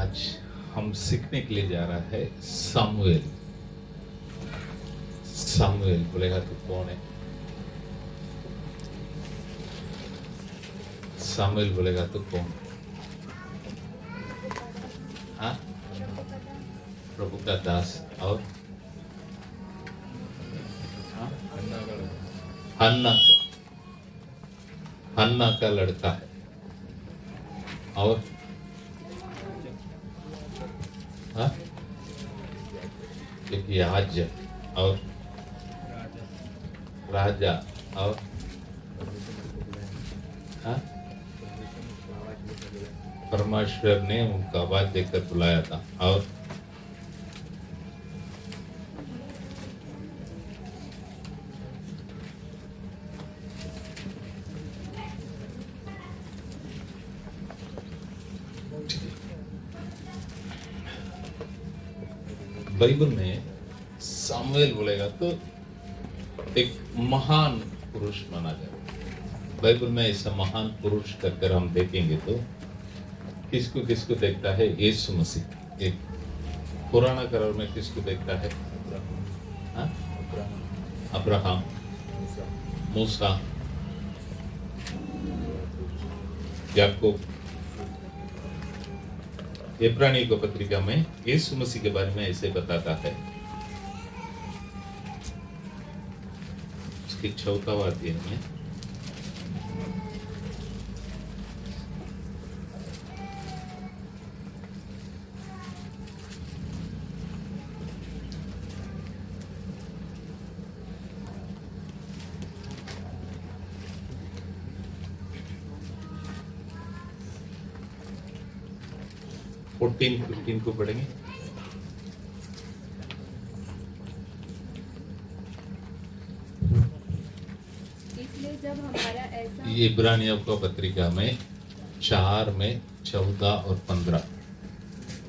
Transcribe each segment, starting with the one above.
आज हम सीखने के लिए जा रहा है सामुएल। सामुएल बोलेगा तो कौन है? सामुएल बोलेगा तो कौन? हाँ, प्रभु का दास। और हाँ? हन्ना का लड़का है। और हाँ, एक याजक और राजा और हाँ, परमेश्वर ने उनका आवाज देकर बुलाया था। और बाइबल में सामुएल बोलेगा तो एक महान पुरुष माना जाए। बाइबल में ऐसा महान पुरुष करकर हम देखेंगे तो किसको किसको देखता है? यीशु मसीह। एक पुराना करार में किसको देखता है? हाँ? अब्राहम, मूसा, याकूब। इब्रानियों की पत्रिका में यीशु मसीह के बारे में ऐसे बताता है। उसके 4वां अध्याय में फोर्टीन 15 को पढ़ेंगे। इसलिए जब हमारा ऐसा ये इब्रानियों की पत्रिका में 4 में 14 और 15।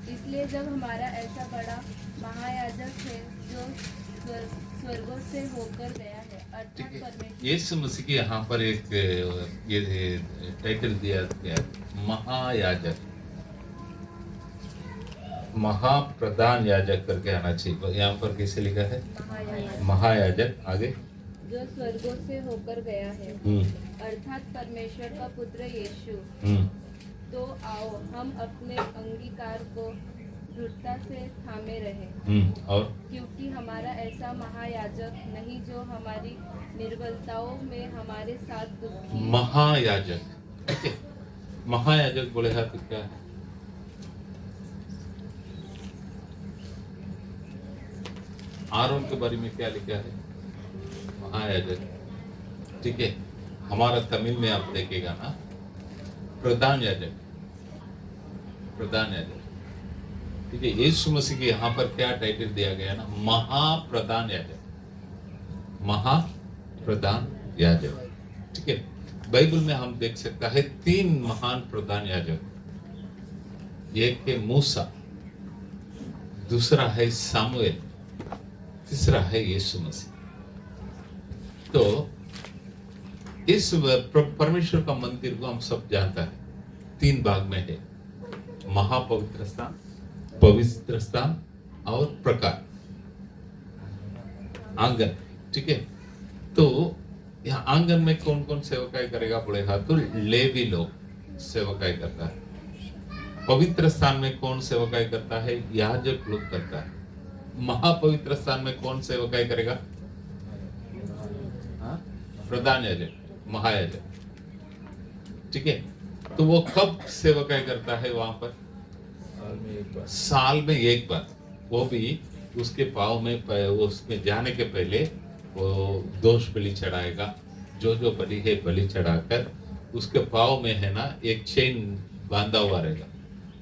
इसलिए जब हमारा ऐसा बड़ा महायाजक है जो स्वर्गों से होकर गया है, अर्थात परमेश्वर। यीशु मसीह के यहाँ पर एक ये टाइटल दिया गया, महायाजक, महाप्रधान याजक करके आना चाहिए। यहाँ पर कैसे लिखा है? महायाजक। आगे, जो स्वर्गों से होकर गया है, अर्थात परमेश्वर का पुत्र यीशु। तो आओ हम अपने अंगीकार को दृढ़ता से थामे रहे। और क्योंकि हमारा ऐसा महायाजक नहीं जो हमारी निर्बलताओं में हमारे साथ दुखी। महायाजक, महायाजक बोलेगा तो क्या है? आरोन के बारे में क्या लिखा है? महायाजक। ठीक है, हमारा तमिल में आप देखेगा ना, प्रधान याजक, प्रधान याजक। ठीक है, यीशु मसीह के यहाँ पर क्या टाइटल दिया गया ना? महाप्रधान याजक, महाप्रधान याजक। ठीक है, बाइबल में हम देख सकता है 3 महान प्रधान याजक। एक है मूसा, दूसरा है सामुएल, तीसरा है यीशु मसीह। तो इस परमेश्वर का मंदिर को हम सब जानता है, 3 भाग में है, महापवित्र स्थान, पवित्र स्थान और प्रकार, आंगन। ठीक है, तो यहाँ आंगन में कौन कौन सेवकाई करेगा बोलेगा तो लेवी लोग सेवकाई करता है। पवित्र स्थान में कौन सेवकाई करता है? याजक लोग करता है। महापवित्र स्थान में कौन सेवकाई करेगा? प्रधान याजक, महायाजक। ठीक है, तो वो कब सेवकाई करता है वहां पर? साल में एक बार। वो भी उसके पाँव में, उसमें जाने के पहले वो दोष बलि चढ़ाएगा। जो जो बलि है बलि चढ़ाकर उसके पाँव में है ना एक चेन बांधा हुआ रहेगा।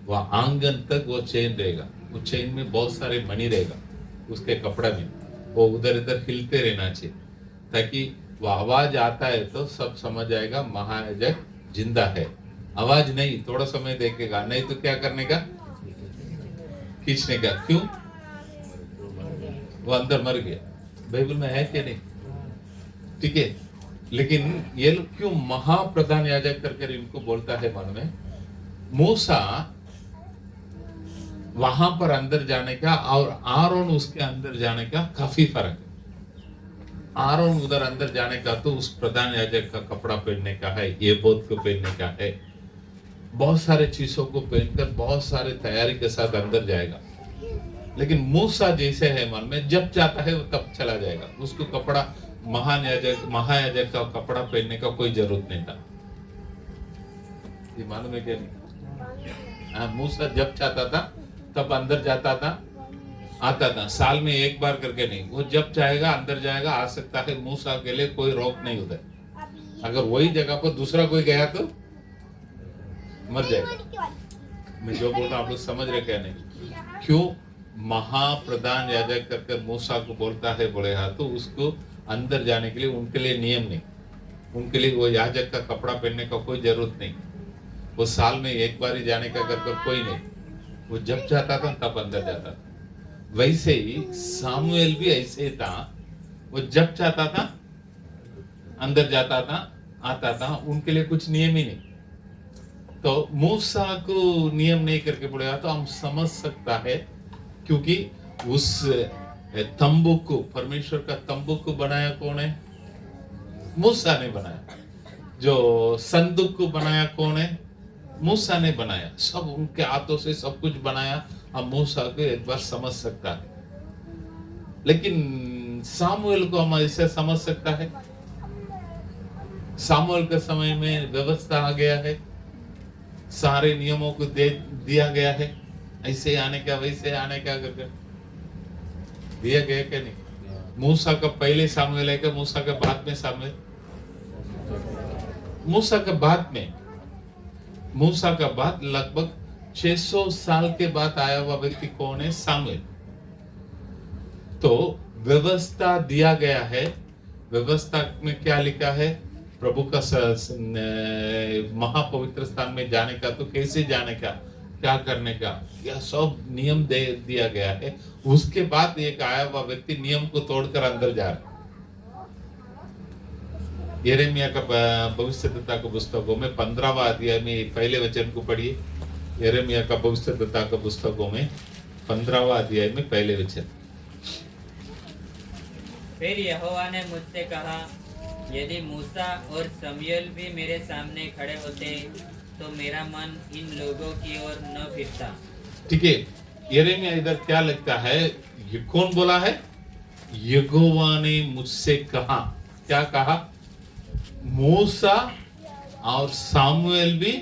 वह आंगन तक वो चेन रहेगा। वो चेन में बहुत सारे मणि रहेगा उसके कपड़े में। वो उधर इधर हिलते रहना चाहिए ताकि वो आवाज आता है तो सब समझ आएगा महायाजक जिंदा है। आवाज नहीं, थोड़ा समय देखेगा, नहीं तो क्या करने का? खींचने का। क्यों? वो अंदर मर गया। बाइबल में है क्या? नहीं। ठीक है, लेकिन ये लोग क्यों महाप्रधान याजक करके इनको बोलता है? मन में मूसा वहां पर अंदर जाने का और आरोन उसके अंदर जाने का काफी फर्क है। आरोन उधर अंदर जाने का तो उस प्रधान याजक का कपड़ा पहनने का है, ये बोध को पहनने का है, बहुत सारे चीजों को पहनकर बहुत सारे तैयारी के साथ अंदर जाएगा। लेकिन मूसा जैसे है मन में, जब चाहता है वो तब चला जाएगा। उसको कपड़ा महायाजक का कपड़ा पहनने का कोई जरूरत नहीं था। ये मालूम है क्या? नहीं। हाँ, मूसा जब चाहता था तब अंदर जाता था, आता था, साल में एक बार करके नहीं। वो जब चाहेगा अंदर जाएगा, आ सकता है। मूसा के लिए कोई रोक नहीं उधर। अगर वही जगह पर दूसरा कोई गया तो मर जाएगा। मैं जो बोल रहा हूँ आप लोग समझ रहे क्या? नहीं। क्यों महाप्रधान याजक करके मूसा को बोलता है, बोले हाँ, तो उसको अंदर जाने के लिए उनके लिए नियम नहीं, उनके लिए वो याजक का कपड़ा पहनने का कोई जरूरत नहीं, वो साल में एक बार ही जाने का कर कोई नहीं। वो जब चाहता था तब अंदर जाता था। वैसे ही सामुएल भी ऐसे ही था, वो जब चाहता था अंदर जाता था, आता था, उनके लिए कुछ नियम ही नहीं। तो मूसा को नियम नहीं करके पड़ेगा तो हम समझ सकता है, क्योंकि उस तंबू को, परमेश्वर का तंबू को बनाया कौन है? मूसा ने बनाया। जो संदूक को बनाया कौन है? मूसा ने बनाया। सब उनके हाथों से सब कुछ बनाया। हम मूसा को एक बार समझ सकता है। लेकिन सामुएल को हम ऐसे समझ सकता है? सामुएल के समय में व्यवस्था आ गया है, सारे नियमों को दे दिया गया है, ऐसे आने का वैसे आने का करके दिया गया क्या? नहीं। मूसा का पहले सामुएल है क्या? मूसा के बाद में सामुएल? मूसा के बाद में, मूसा का बाद लगभग 600 साल के बाद आया हुआ व्यक्ति कौन है? सामुएल। तो व्यवस्था दिया गया है। व्यवस्था में क्या लिखा है? प्रभु का महापवित्र स्थान में जाने का, तो कैसे जाने का, क्या करने का, यह सब नियम दे दिया गया है। उसके बाद एक आया हुआ व्यक्ति नियम को तोड़कर अंदर जा रहा है। यिर्मयाह का भविष्यद्वक्ता का पुस्तकों में 15वां अध्याय में पहले वचन को पढ़िए। यिर्मयाह का भविष्यद्वक्ता का पुस्तकों में 15वां अध्याय में पहले वचन। फिर यहोवा ने मुझसे कहा, यदि मूसा और शमूएल भी मेरे सामने खड़े होते तो मेरा मन इन लोगों की ओर न फिरता। ठीक है, यिर्मयाह इधर क्या लगता है? ये कौन बोला है? यहोवा ने मुझसे कहा। क्या कहा? मूसा और सामुएल भी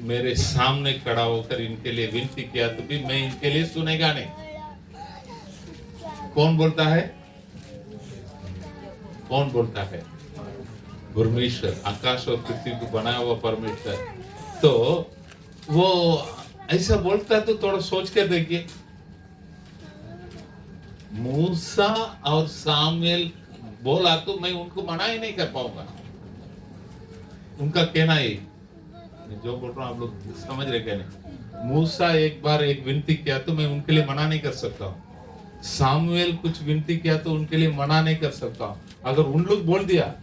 मेरे सामने खड़ा होकर इनके लिए विनती किया तो भी मैं इनके लिए सुनेगा नहीं। कौन बोलता है? कौन बोलता है? परमेश्वर, आकाश और पृथ्वी को बनाया हुआ परमेश्वर। तो वो ऐसा बोलता है तो थोड़ा सोच के देखिए। मूसा और सामुएल बोला तो मैं उनको मना ही नहीं कर पाऊंगा। उनका कहना है, जो बोल रहा हूं आप लोग समझ रहे क्या? नहीं। मूसा एक बार एक विनती किया तो मैं उनके लिए मना नहीं कर सकता हूं। सामुएल कुछ विनती किया तो उनके लिए मना नहीं कर सकता हूं। अगर उन लोग बोल दिया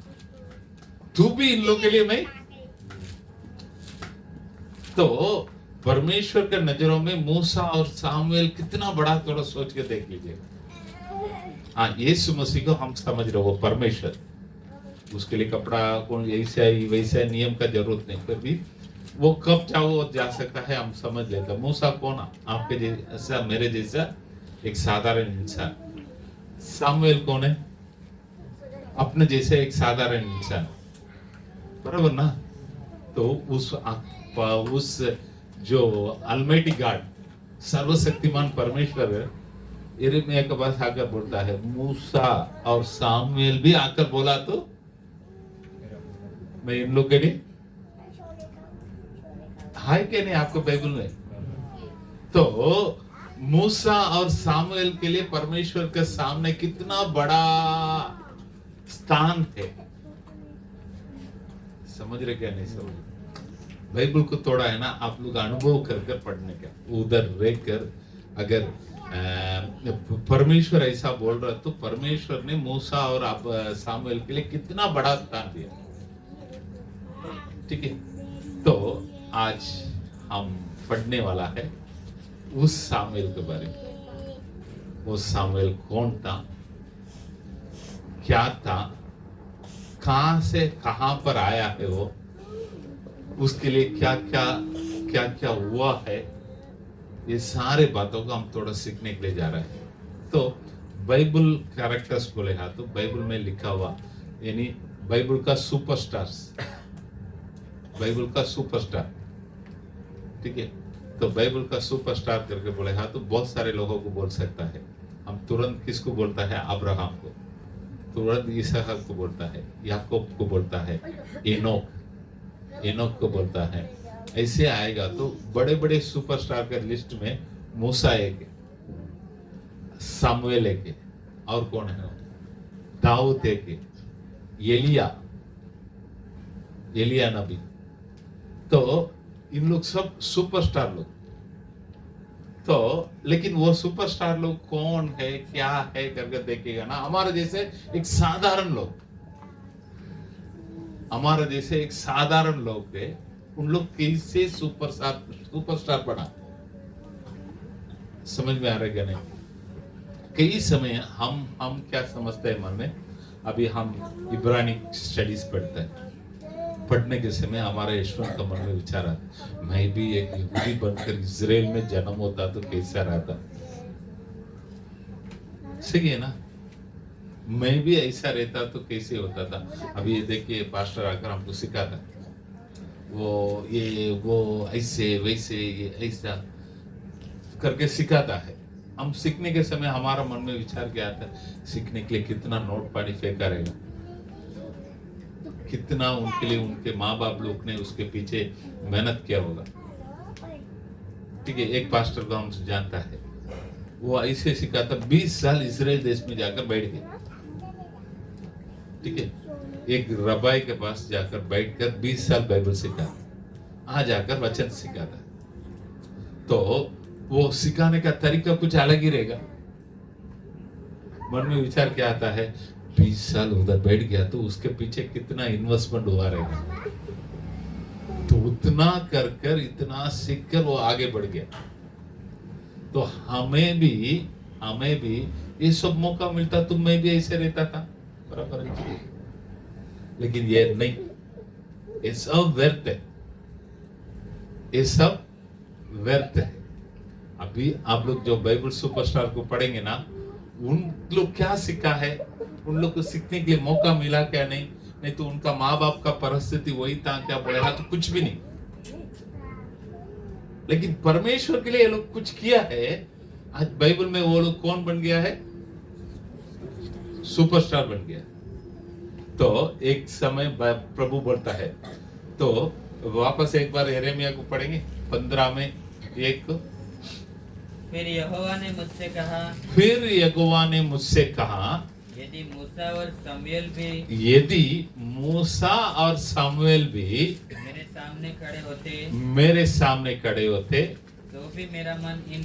तू भी इन लोग के लिए मैं, तो परमेश्वर के नजरों में मूसा और सामुएल कितना बड़ा, थोड़ा सोच के देख लीजिए। हाँ, यीशु मसीह को हम समझ रहे हो परमेश्वर, उसके लिए कपड़ा कौन ऐसा ही वैसा नियम का जरूरत नहीं, फिर भी वो कब चाहो वो जा सकता है, हम समझ लेते। मूसा कौन? आपके जैसा, मेरे जैसा एक साधारण इंसान। सामुएल कौन है? अपने जैसे एक साधारण इंसान, बराबर ना? तो उस जो अलमाइटी गॉड, सर्वशक्तिमान परमेश्वर है, यिर्मयाह के पास आकर बोलता है, मूसा और सामुएल भी आकर बोला तो मैं इन लोग के लिए है क्या? नहीं आपको बाइबल में? तो मूसा और सामुएल के लिए परमेश्वर के सामने कितना बड़ा स्थान है। समझ रहे क्या? नहीं समझ? बाइबल को थोड़ा है ना आप लोग अनुभव कर कर पढ़ने का, उधर रहकर। अगर परमेश्वर ऐसा बोल रहा तो परमेश्वर ने मूसा और सामुएल के लिए कितना बड़ा स्थान दिया। ठीक है, तो आज हम पढ़ने वाला है उस सामुएल के बारे में। वो सामुएल कौन था, क्या था, कहां से कहां पर आया है वो, उसके लिए क्या क्या हुआ है, ये सारे बातों को हम थोड़ा सीखने के लिए जा रहे हैं। तो बाइबल कैरेक्टर्स बोले हाँ तो बाइबल में लिखा हुआ यानी बाइबल का सुपरस्टार्स, बाइबल का सुपरस्टार, ठीक है। तो बाइबल का सुपरस्टार करके बोले हाँ तो बहुत सारे लोगों को बोल सकता है। हम तुरंत किसको बोलता है, अब्राहम को, तुरंत इसहाक को बोलता है, याकूब को बोलता है, एनोक को बोलता है। ऐसे आएगा तो बड़े बड़े सुपरस्टार के लिस्ट में मूसा एक है, सामुएल एक है, और कौन है, दाऊद एक है, एलिया नबी। तो इन लोग सब सुपरस्टार लोग। तो लेकिन वो सुपरस्टार लोग कौन है क्या है करके देखेगा ना, हमारे जैसे एक साधारण लोग, हमारे जैसे एक साधारण लोग थे, उन लोग कैसे सुपरस्टार बना, समझ में आ रहा है क्या नहीं। कई समय हम क्या समझते हैं मन में, अभी हम इब्रानी स्टडीज पढ़ते हैं, पढ़ने के समय हमारे यशवंत का मन में विचार आता, मैं भी एक यहूदी बनकर इजराइल में जन्म होता तो कैसा रहता। सही है ना, मैं भी ऐसा रहता तो कैसे होता था। अभी ये देखिए पास्टर आकर हमको सिखाता, वो ऐसे वैसे ये ऐसा करके सिखाता है। हम सीखने के समय हमारा मन में विचार क्या आता है, सीखने के लिए कितना नोट पानी फेंका रहेगा, कितना उनके लिए उनके माँ बाप लोग ने उसके पीछे मेहनत किया होगा। ठीक है, एक पास्टर को हम जानता है, वो ऐसे सिखाता, 20 साल इजराइल देश में जाकर बैठ गया। ठीक है, एक रबाई के पास जाकर बैठकर 20 साल बाइबल सीखा, आ जाकर वचन सिखाता। तो वो सिखाने का तरीका कुछ अलग ही रहेगा। मन में विचार क्या आता है, 20 साल उधर बैठ गया तो उसके पीछे कितना इन्वेस्टमेंट हुआ रहेगा, तो उतना कर कर इतना सीख कर वो आगे बढ़ गया। तो हमें भी ये सब मौका मिलता तो मैं भी ऐसे रहता था बराबर है। लेकिन ये नहीं, ये सब व्यर्थ है, ये सब व्यर्थ है। अभी आप लोग जो बाइबल सुपरस्टार को पढ़ेंगे ना, उन लोग क्या सीखा है, उन लोग को सीखने के लिए मौका मिला क्या नहीं तो उनका माँ बाप का परिस्थिति वही था क्या, बोलेगा तो कुछ भी नहीं। लेकिन परमेश्वर के लिए ये लोग कुछ किया है। आज बाइबल में वो लोग कौन बन गया है, सुपरस्टार बन गया। तो एक समय प्रभु बोलता है, तो वापस एक बार यिर्मयाह को पढ़ेंगे 15 में 1। फिर यहोवा ने मुझसे कहा, यदि मूसा और शमूएल भी मेरे सामने खड़े होते तो भी मेरा मन इन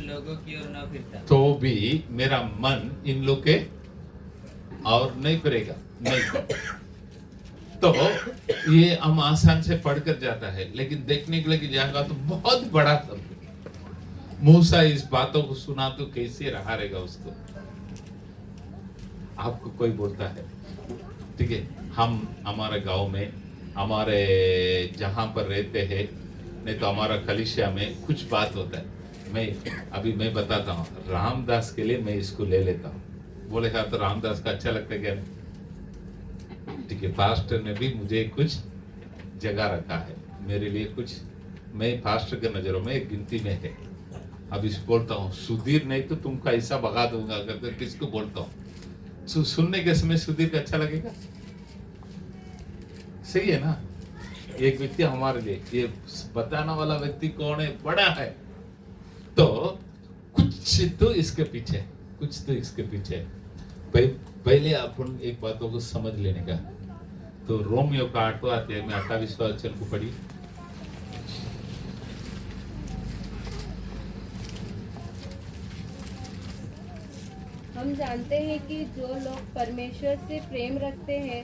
लोगों के और नहीं फिरेगा, नहीं। तो ये हम आसान से पढ़कर जाता है, लेकिन देखने के लिए जाएगा तो बहुत बड़ा शब्द। मूसा इस बातों को सुना तो कैसे रहा रहेगा उसको। आपको कोई बोलता है, ठीक है, हम हमारे गांव में, हमारे जहां पर रहते हैं, नहीं तो हमारा कलीसिया में कुछ बात होता है। मैं बताता हूँ, रामदास के लिए मैं इसको ले लेता हूँ। बोले हाँ तो रामदास का अच्छा लगता है क्या? ठीक है, पास्टर ने भी मुझे कुछ जगह रखा है, मेरे लिए कुछ, मैं पास्टर के नजरों में एक गिनती में है। अब इस बोलता हूँ, सुधीर नहीं तो तुमका ऐसा भगा दूंगा अगर किसको बोलता हूँ। सुनने के समय सुधीर का अच्छा लगेगा, सही है ना। एक व्यक्ति हमारे लिए, ये बताने वाला व्यक्ति कौन है, बड़ा है, तो कुछ तो इसके पीछे, कुछ तो इसके पीछे। पहले अपन एक बातों को समझ लेने का। तो रोमियो का 8वां अध्याय में 28वां वचन को पढ़ी। हम जानते हैं कि जो लोग परमेश्वर से प्रेम रखते हैं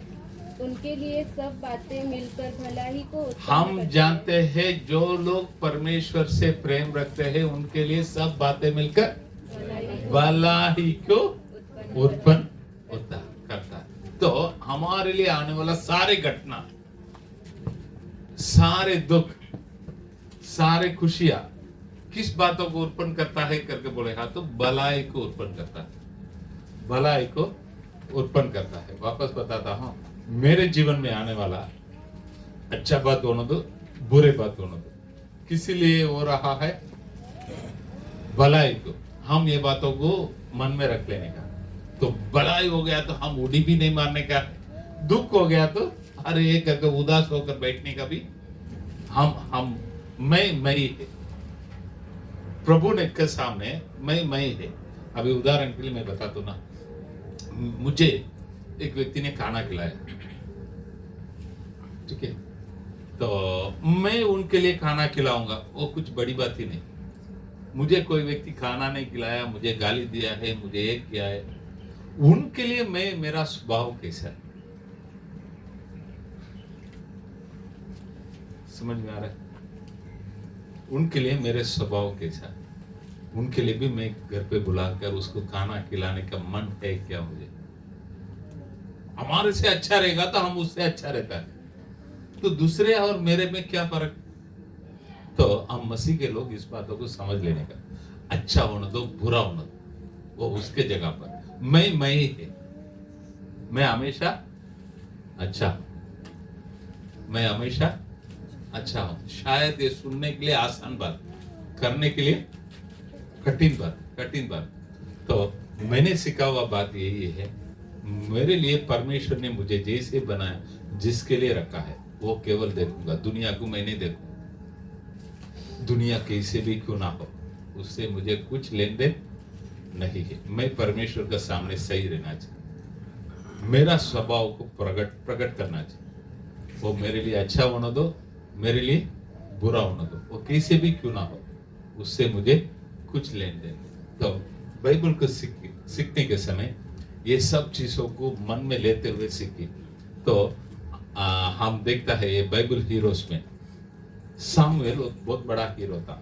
उनके लिए सब बातें मिलकर भलाई को उत्पन्न हम करती जानते हैं जो लोग परमेश्वर से प्रेम रखते हैं उनके लिए सब बातें मिलकर हैं, भलाई को उत्पन्न उत्पन्न होता करता है। तो हमारे लिए आने वाला सारे घटना, सारे दुख, सारे खुशियां किस बातों को उत्पन्न करता है करके बोले, हाँ तो भलाई को उत्पन्न करता है, भलाई को उत्पन्न करता है। वापस बताता हूं, मेरे जीवन में आने वाला अच्छा बात होने दो, बुरे बात होने दो, किसी लिए हो रहा है भलाई को, हम ये बातों को मन में रख लेने का। तो भलाई हो गया तो हम उड़ी भी नहीं मारने का, दुख हो गया तो अरे ये करके उदास होकर बैठने का भी हम मैं ही है। प्रभु ने के सामने मैं ही है। अभी उदाहरण के लिए मैं बता दूं ना, मुझे एक व्यक्ति ने खाना खिलाया, ठीक है, तो मैं उनके लिए खाना खिलाऊंगा, वो कुछ बड़ी बात ही नहीं। मुझे कोई व्यक्ति खाना नहीं खिलाया, मुझे गाली दिया है, मुझे एक किया है, उनके लिए मेरा स्वभाव कैसा है, समझ में आ रहा है? उनके लिए मेरे स्वभाव कैसा है, उनके लिए भी मैं घर पे बुलाकर उसको खाना खिलाने का मन है क्या मुझे? हमारे से अच्छा रहेगा तो हम उससे अच्छा रहता है, तो दूसरे और मेरे में क्या फर्क? तो हम मसीह के लोग इस बातों को समझ लेने का, अच्छा होने दो, बुरा होने दो, वो उसके जगह पर, मैं ही है। मैं हमेशा अच्छा, मैं हमेशा अच्छा हूं। शायद ये सुनने के लिए आसान बात, करने के लिए कठिन बात। तो मैंने सीखा हुआ बात यही है, मेरे लिए परमेश्वर ने मुझे जैसे बनाया, जिसके लिए रखा है, वो केवल देखूंगा, दुनिया को मैं नहीं देखूंगा। दुनिया कैसे भी क्यों ना हो, उससे मुझे कुछ लेन देन नहीं है। मैं परमेश्वर के सामने सही रहना चाहिए, मेरा स्वभाव को प्रकट करना चाहिए। वो मेरे लिए अच्छा होने दो, मेरे लिए बुरा होने दो, वो कैसे भी क्यों ना हो, उससे मुझे कुछ लेन देन। तो बाइबल को सीखने के समय ये सब चीजों को मन में लेते हुए सीखी। तो हम देखता है ये बाइबल हीरोज में सामुएल बहुत बड़ा हीरो था,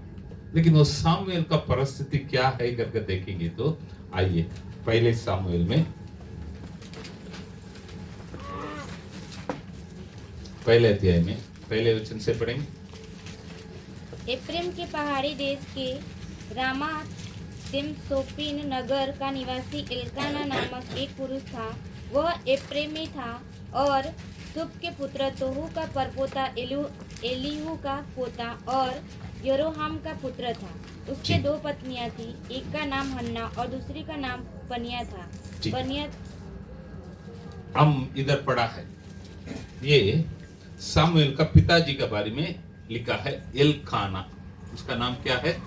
लेकिन वो सामुएल का परिस्थिति क्या है करके देखेंगे। तो आइए पहले सामुएल में पहले अध्याय में पहले वचन से पढ़ेंगे। एफ्रेम के पहाड़ी देश के रामा तिमसोपिन नगर का निवासी एल्काना नामक एक पुरुष था। वह एफ्रेमी था और सुब के पुत्र तोहू का परपोता एलीहू का पोता और यरोहाम का पुत्र था। उसके दो पत्नियां थी, एक का नाम हन्ना और दूसरी का नाम पनिया था। पनिया हम इधर पढ़ा है, ये सामुएल का पिताजी के बारे में लिखा है, एलकाना। उसका नाम क्या है?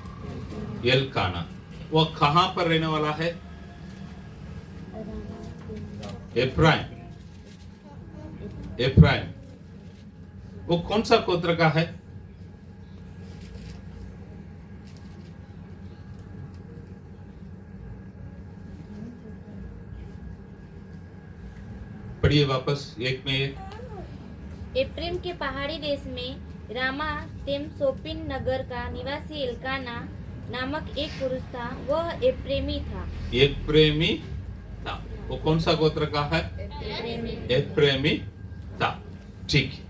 एलकाना। वो कहां पर रहने वाला है? एफ्राइम। एफ्राइम वो कौन सा गोत्र का है? पढ़िए वापस एक में एक। एफ्रेम के पहाड़ी देश में रामा तेमसोपिन नगर का निवासी एल्काना नामक एक पुरुष था। वह एफ्रेमी था। एफ्रेमी था। वो कौन सा गोत्र का है? एफ्रेमी था। ठीक है,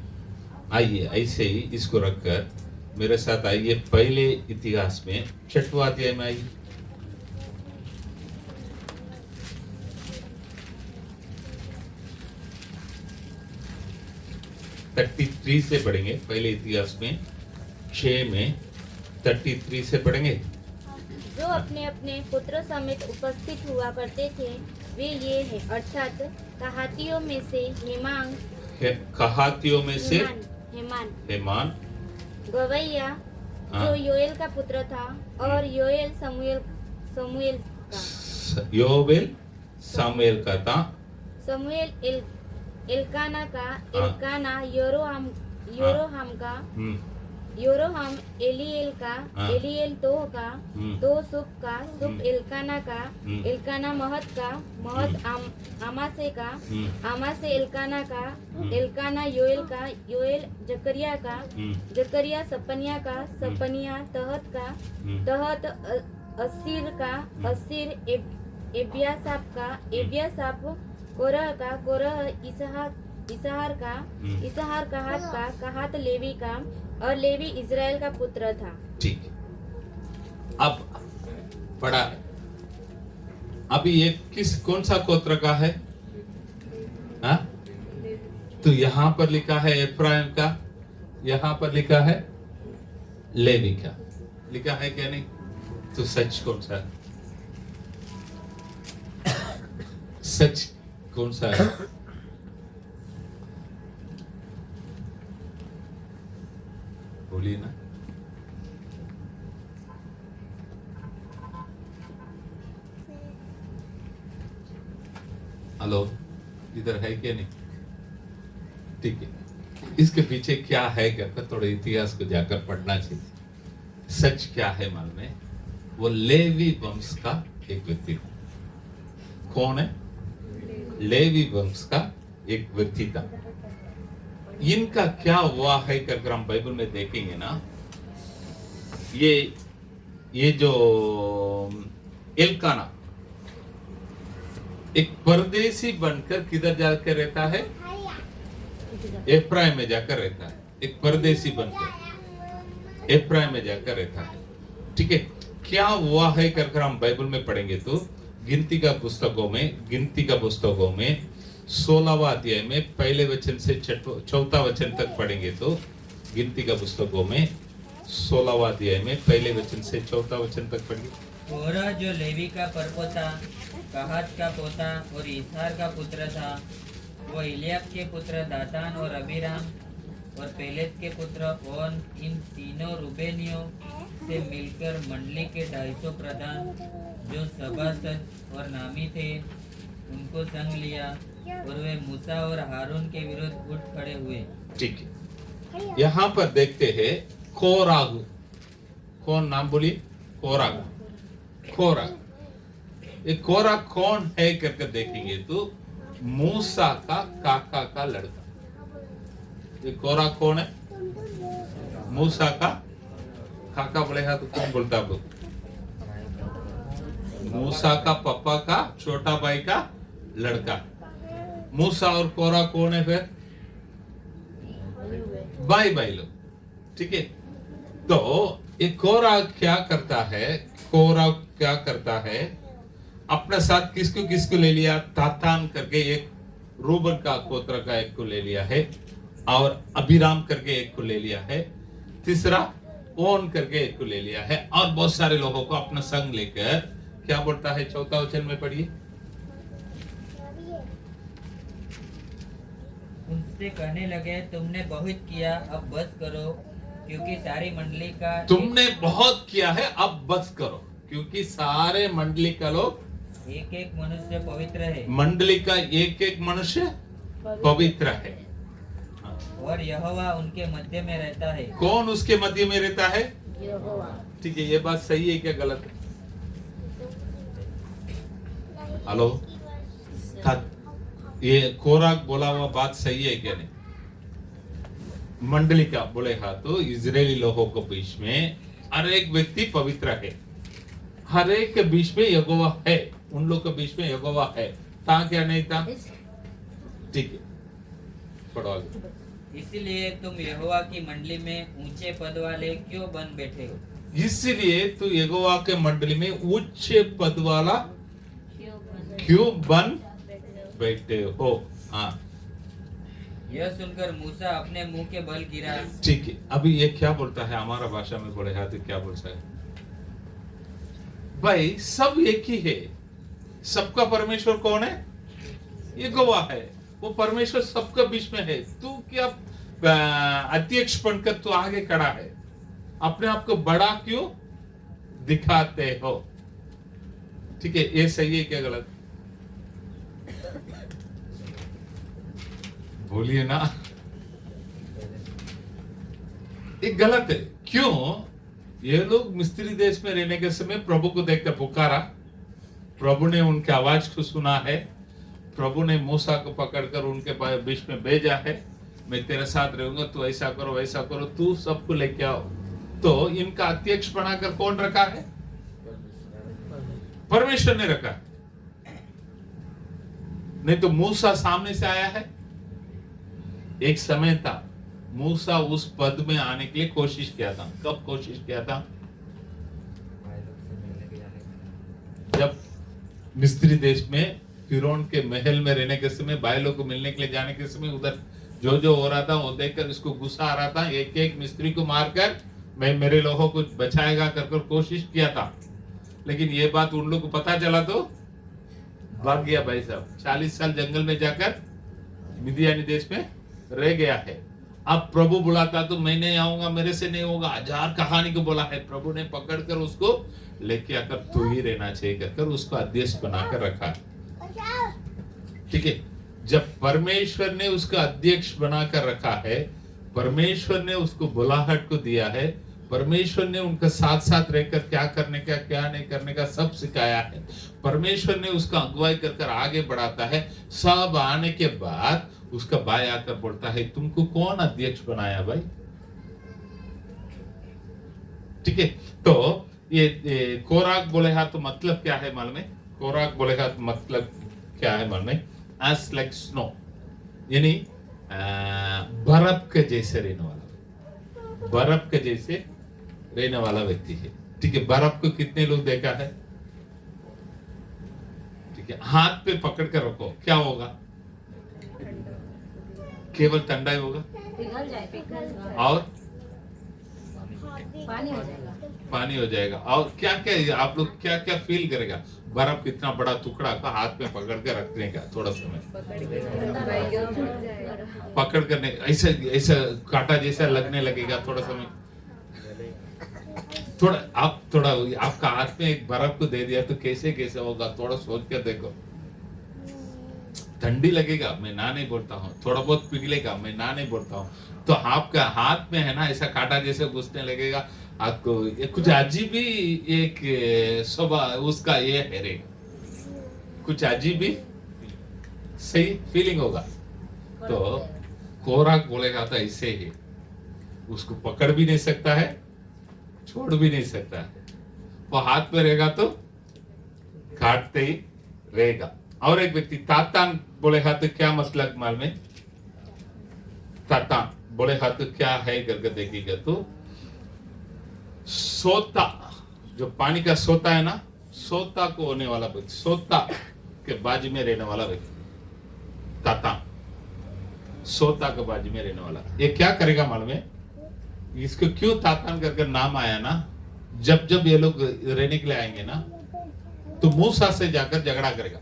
आइए ऐसे ही इसको रखकर मेरे साथ आइए पहले इतिहास में 6वां अध्याय में आइए। (33) से पढ़ेंगे। पहले इतिहास में 6 में 33 से पढ़ेंगे। जो अपने अपने पुत्र समेत उपस्थित हुआ करते थे वे ये हैं, अर्थात कहातियों में से हेमान, कहातियों में से हेमान, गवैया जो योएल का पुत्र था, और योएल समुएल का, योवेल सामुएल का था, समुएल एल्काना का, एल्काना योरोहाम का, योरोहम एलीएल का, हाँ। एलीएल तोह का, हम्म। तो सुप का, सुप हम्म। एल्काना का, हम्म। एल्काना महत का, महत आमासे का, हम्म। आमासे एल्काना का, हम्म। एल्काना योएल का, योएल जकरिया का, हम्म। जकरिया सपनिया का, सपनिया तहत का, हम्म। तहत असीर का, असीर एबियासाप का, एबियासाप कोरह का, कोरह इसहार का, हम्म। इसहार कहात का, कहात लेवी का, और लेवी इज़राइल का पुत्र था। ठीक है। अब पढ़ा अभी ये कौन सा गोत्र का है? हाँ? तो यहां पर लिखा है एफ्राइम का, यहां पर लिखा है लेवी का, लिखा है क्या नहीं? तो सच कौन सा है? सच कौन सा है? बोलिए ना। हेलो, इधर है क्या नहीं? ठीक है। इसके पीछे क्या है कहकर थोड़ा इतिहास को जाकर पढ़ना चाहिए। सच क्या है मालूम है? वो लेवी वंश का एक व्यक्ति था। कौन है? लेवी वंश का एक व्यक्ति था। इनका क्या हुआ है कहकर हम बाइबल में देखेंगे ना, ये जो एल्काना एक परदेसी बनकर किधर जाकर रहता है? एफ्राइम में जाकर रहता है। एक परदेसी बनकर एफ्राइम में जाकर रहता है। ठीक है। क्या हुआ है कहकर हम बाइबल में पढ़ेंगे तो गिनती का पुस्तकों में 16वां अध्याय में पहले वचन से 4था वचन तक पढ़ेंगे तो गिनती का पुस्तकों में 16वां अध्याय में पहले वचन से 4था वचन तक पढ़ेंगे। कोरह जो लेवी का परपोता, कहात का पोता और इसहार का पुत्र था, वो इलियाब के पुत्र दातान और अबीराम और पेलेत के पुत्र ओन, इन तीनों रूबेनियों से मिलकर मंडली के 250 प्रधान जो सभासद और नामी थे उनको संग लिया और वे मूसा और हारून के विरुद्ध उठ खड़े हुए। ठीक है। यहाँ पर देखते हैं कोराग। कौन नाम बोलिए? कोराग। कोराग। ये कोराग कौन है करके देखेंगे तो मूसा का काका का लड़का। ये कोराग कौन है? मूसा का काका बोलेगा तो कौन बोलता है? मूसा का पापा का छोटा भाई का लड़का। मूसा और कोरा कौन है फिर? भाई लोग। ठीक है। तो ये कोरा क्या करता है? अपने साथ किसको ले लिया? तातान करके एक रूबन का गोत्र का एक को ले लिया है, और अभिराम करके एक को ले लिया है, तीसरा ओन करके एक को ले लिया है, और बहुत सारे लोगों को अपना संग लेकर क्या बोलता है? 4था वचन में पढ़िए। उनसे कहने लगे, तुमने बहुत किया, अब बस करो, क्योंकि सारी मंडली का तुमने बहुत किया है, अब बस करो, क्योंकि सारे मंडली का लोग एक मनुष्य पवित्र है मंडली का एक मनुष्य पवित्र है। और यहोवा उनके मध्य में रहता है। कौन उसके मध्य में रहता है? ठीक है। ये बात सही है क्या गलत है? हेलो, ये कोराग बोला हुआ बात सही है क्या नहीं? मंडली का बोले हाँ तो इजरायली लोगों के बीच में हर एक व्यक्ति पवित्र है, हर एक के बीच में यहोवा है, उन लोग के बीच में यहोवा है। था क्या नहीं था? ठीक है, पढ़ो आगे। इसलिए तुम यहोवा की मंडली में ऊंचे पद वाले क्यों बन बैठे हो? इसलिए तू यहोवा के मंडली में उच्च पद वाला क्यों बन बैठे हो? हाँ, यह सुनकर मूसा अपने मुंह के बल गिरा। ठीक है। अभी ये क्या बोलता है? हमारा भाषा में बोले हाथ क्या बोलता है? भाई सब एक ही है, सबका परमेश्वर कौन है? यहोवा है। वो परमेश्वर सबके बीच में है। तू क्या अध्यक्ष बनकर तू आगे खड़ा है? अपने आप को बड़ा क्यों दिखाते हो? ठीक है, ये सही है क्या गलत? बोलिए ना। ये गलत है। क्यों? ये लोग मिस्री देश में रहने के समय प्रभु को देखकर पुकारा, प्रभु ने उनके आवाज को सुना है, प्रभु ने मूसा को पकड़कर उनके बीच में भेजा है, मैं तेरे साथ रहूंगा, तू ऐसा करो वैसा करो, तू सबको लेके आओ। तो इनका अध्यक्ष बनाकर कौन रखा है? परमेश्वर ने रखा, नहीं तो मूसा सामने से आया है। एक समय था मूसा उस पद में आने के लिए कोशिश किया था। कब कोशिश किया था? जब मिस्री देश में फिरौन के महल में रहने के समय, बायलों को मिलने के लिए जाने के समय, उधर जो जो हो रहा था वो देखकर इसको गुस्सा आ रहा था। एक एक मिस्त्री को मारकर मैं मेरे लोगों को बचाएगा कर कोशिश किया था, लेकिन ये बात उन लोग को पता चला तो भाग गया भाई साहब। 40 साल जंगल में जाकर मिदियानी देश में रह गया है। अब प्रभु बुलाता तो मैं नहीं आऊंगा, मेरे से नहीं होगा, 1000 कहानी को बोला है। प्रभु ने पकड़कर उसको लेके आकर तू ही रहना चाहिए कर उसको अध्यक्ष बनाकर रखा। ठीक है, जब परमेश्वर ने उसका अध्यक्ष बनाकर रखा है, परमेश्वर ने उसको बुलाहट को दिया है, परमेश्वर ने उनका साथ साथ रहकर क्या करने का क्या नहीं करने का सब सिखाया है, परमेश्वर ने उसका अगुवाई कर आगे बढ़ाता है। सब आने के बाद उसका भाई आकर बोलता है तुमको कौन अध्यक्ष बनाया भाई? ठीक है, तो ये कोराक बोले हाथ तो मतलब क्या है मालूम है? कोराक बोले हाथ मतलब क्या है मालूम है? As like snow, यानी बर्फ के जैसे रहने वाला, बर्फ के जैसे रहने वाला व्यक्ति है। ठीक है, बर्फ को कितने लोग देखा है? ठीक है, हाथ पे पकड़ कर रखो, क्या होगा? केवल ठंडा ही होगा और पानी हो जाएगा। और क्या क्या आप लोग क्या क्या फील करेगा? बर्फ कितना बड़ा टुकड़ा का हाथ में पकड़ के रखने का, थोड़ा समय पकड़ करने ऐसा ऐसा कांटा जैसा लगने लगेगा, थोड़ा समय थोड़ा आप थोड़ा आपका हाथ में एक बर्फ को दे दिया तो कैसे कैसे होगा, थोड़ा सोच कर देखो। ठंडी लगेगा, मैं ना नहीं बोलता हूँ, थोड़ा बहुत पिघलेगा, मैं ना नहीं बोलता हूँ, तो आपका हाथ में है ना ऐसा कांटा जैसे घुसने लगेगा आपको। ये कुछ अजीब ही एक स्वभाव उसका ये है रे, कुछ अजीब ही सही फीलिंग होगा। तो कोराक बोलेगा तो ऐसे ही, उसको पकड़ भी नहीं सकता है, छोड़ भी नहीं सकता है, वो हाथ में रहेगा तो काटते ही रहेगा। और एक व्यक्ति तातान बोलेगा तो क्या मतलब मालूम है? तातान बोलेगा तो क्या है करके देखिएगा तो सोता, जो पानी का सोता है ना, सोता को होने वाला व्यक्ति, सोता के बाजू में रहने वाला व्यक्ति तातान, सोता के बाजू में रहने वाला। ये क्या करेगा मालूम है? इसको क्यों तातान करके नाम आया ना, जब जब ये लोग रहने के लिए आएंगे ना तो मूसा से जाकर झगड़ा करेगा।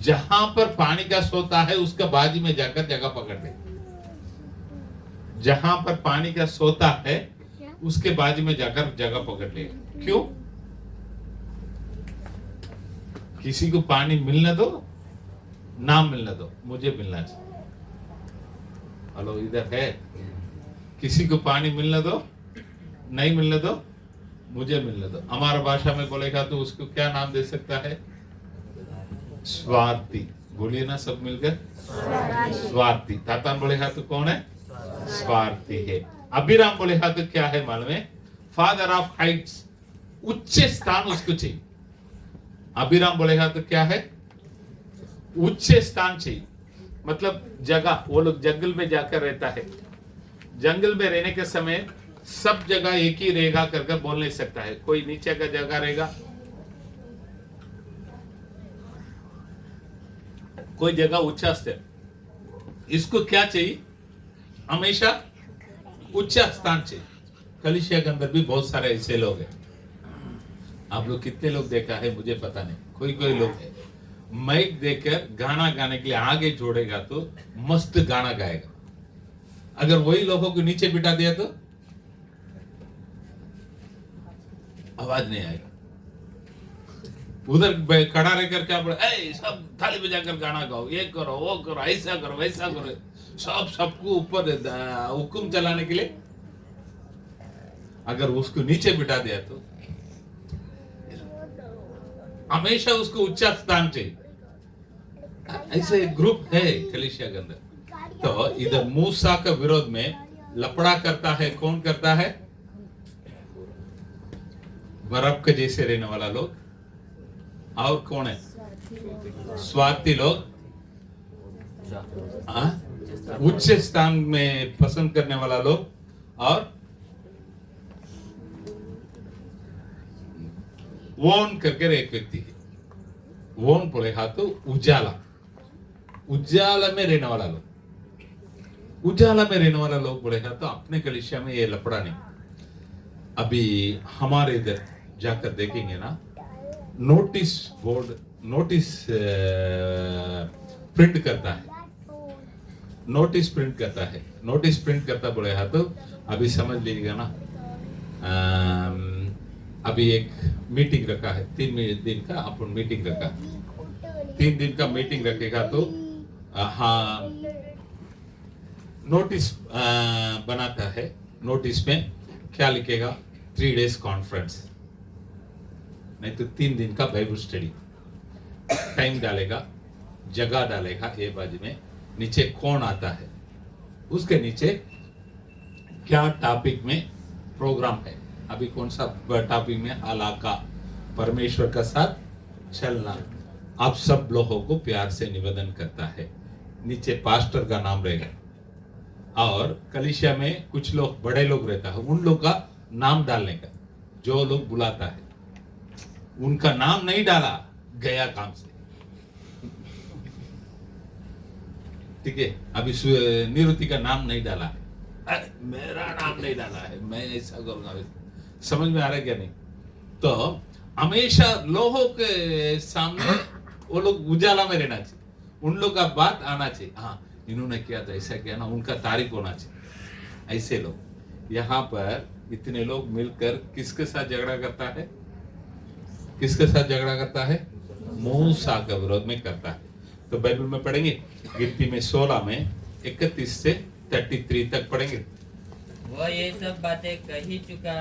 जहां पर पानी का सोता है उसका बाजू में जाकर जगह पकड़ ले, जहां पर पानी का सोता है उसके बाजू में जाकर जगह पकड़ ले। क्यों? किसी को पानी मिलने दो, ना मिलने दो, मुझे मिलना चाहिए। हेलो, इधर है, किसी को पानी मिलने दो, नहीं मिलने दो, मुझे मिलने दो। हमारा भाषा में बोलेगा तो उसको क्या नाम दे सकता है? स्वार्थी। बोलिए ना सब मिलकर, स्वार्थी। तातान बोलेगा तो कौन है? स्वार्थी है। अभिराम बोलेगा तो क्या है मालूम है? फादर ऑफ हाइट्स, उच्च स्थान उसको चाहिए। अभिराम बोलेगा तो क्या है? उच्च स्थान चाहिए, मतलब जगह। वो लोग जंगल में जाकर रहता है, जंगल में रहने के समय सब जगह एक ही रहेगा करके बोल नहीं सकता है, कोई नीचे का जगह रहेगा, कोई जगह ऊंचा स्थिर। इसको क्या चाहिए? हमेशा उच्च स्थान चाहिए। कलीसिया के अंदर भी बहुत सारे ऐसे लोग हैं। आप लोग कितने लोग देखा है मुझे पता नहीं, कोई कोई लोग है माइक देकर गाना गाने के लिए आगे जोड़ेगा तो मस्त गाना गाएगा, अगर वही लोगों को नीचे बिठा दिया तो आवाज नहीं आएगा। उधर खड़ा रहकर क्या बोले, ए सब थाली बजाकर गाना गाओ, ये करो वो करो, ऐसा करो वैसा करो, सब सबको ऊपर हुक्म चलाने के लिए अगर उसको नीचे बिठा दिया तो हमेशा उसको उच्च स्थान चाहिए। ऐसे एक ग्रुप है कलीसिया के अंदर। तो इधर मूसा का विरोध में लपड़ा करता है, कौन करता है? बर्फ के जैसे रहने वाला लोग, और कौन है? स्वार्थी लोग, उच्च स्थान में पसंद करने वाला लोग, और वोन करके एक व्यक्ति है। वोन बोले हा तो उजाला, उजाला में रहने वाला लोग, उजाला में रहने वाला लोग बोले हा तो अपने कलीसिया में ये लपड़ा नहीं। अभी हमारे इधर जाकर देखेंगे ना, नोटिस बोर्ड, नोटिस प्रिंट करता है, नोटिस प्रिंट करता है, नोटिस प्रिंट करता बोले हा तो अभी समझ लीजिएगा ना, अभी एक मीटिंग रखा है, 3 दिन का अपन मीटिंग रखा, 3 दिन का मीटिंग रखेगा तो हाँ नोटिस बनाता है। नोटिस में क्या लिखेगा? 3 days कॉन्फ्रेंस, नहीं तो 3 दिन का बाइबल स्टडी। टाइम डालेगा, जगह डालेगा, ये बाजू में नीचे कौन आता है, उसके नीचे क्या टॉपिक में प्रोग्राम है, अभी कौन सा टॉपिक में, इलाका परमेश्वर का साथ चलना, आप सब लोगों को प्यार से निवेदन करता है। नीचे पास्टर का नाम रहेगा और कलीसिया में कुछ लोग बड़े लोग रहता है, उन लोग का नाम डालने का, जो लोग बुलाता है उनका नाम नहीं डाला गया काम से, ठीक है। अभी निरुति का नाम नहीं डाला है, अरे मेरा नाम नहीं डाला है, मैं ऐसा करूंगा। समझ में आ रहा है क्या? नहीं तो हमेशा लोगों के सामने वो लोग उजाला में रहना चाहिए, उन लोग का बात आना चाहिए। हाँ इन्होंने किया था, ऐसा किया ना, उनका तारीफ होना चाहिए। ऐसे लोग यहाँ पर इतने लोग मिलकर किसके साथ झगड़ा करता है? किसके साथ झगड़ा करता है? मूसा के विरोध में करता है। तो बाइबल में पढ़ेंगे, गिनती में 16 में 31 से 33 तक पढ़ेंगे। वह ये सब बातें कह ही चुका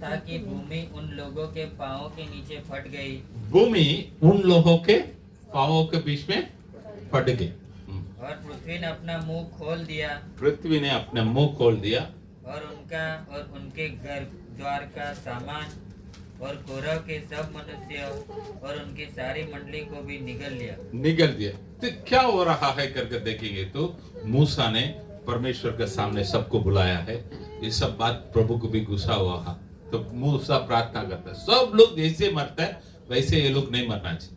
था कि भूमि उन लोगों के पांवों के नीचे फट गई, भूमि उन लोगों के पांवों के बीच में फट गई, और पृथ्वी ने अपना मुंह खोल दिया, पृथ्वी ने अपना मुंह खोल दिया, और उनका और उनके घर द्वार का सामान और कौरव के सब मनुष्य और उनकी सारी मंडली को भी निगल दिया। तो क्या हो रहा है करके देखेंगे तो मूसा ने परमेश्वर के सामने सबको बुलाया है। ये सब बात प्रभु को भी गुस्सा हुआ है, तो मूसा प्रार्थना करता है, सब लोग जैसे मरता है वैसे ये लोग नहीं मरना चाहिए,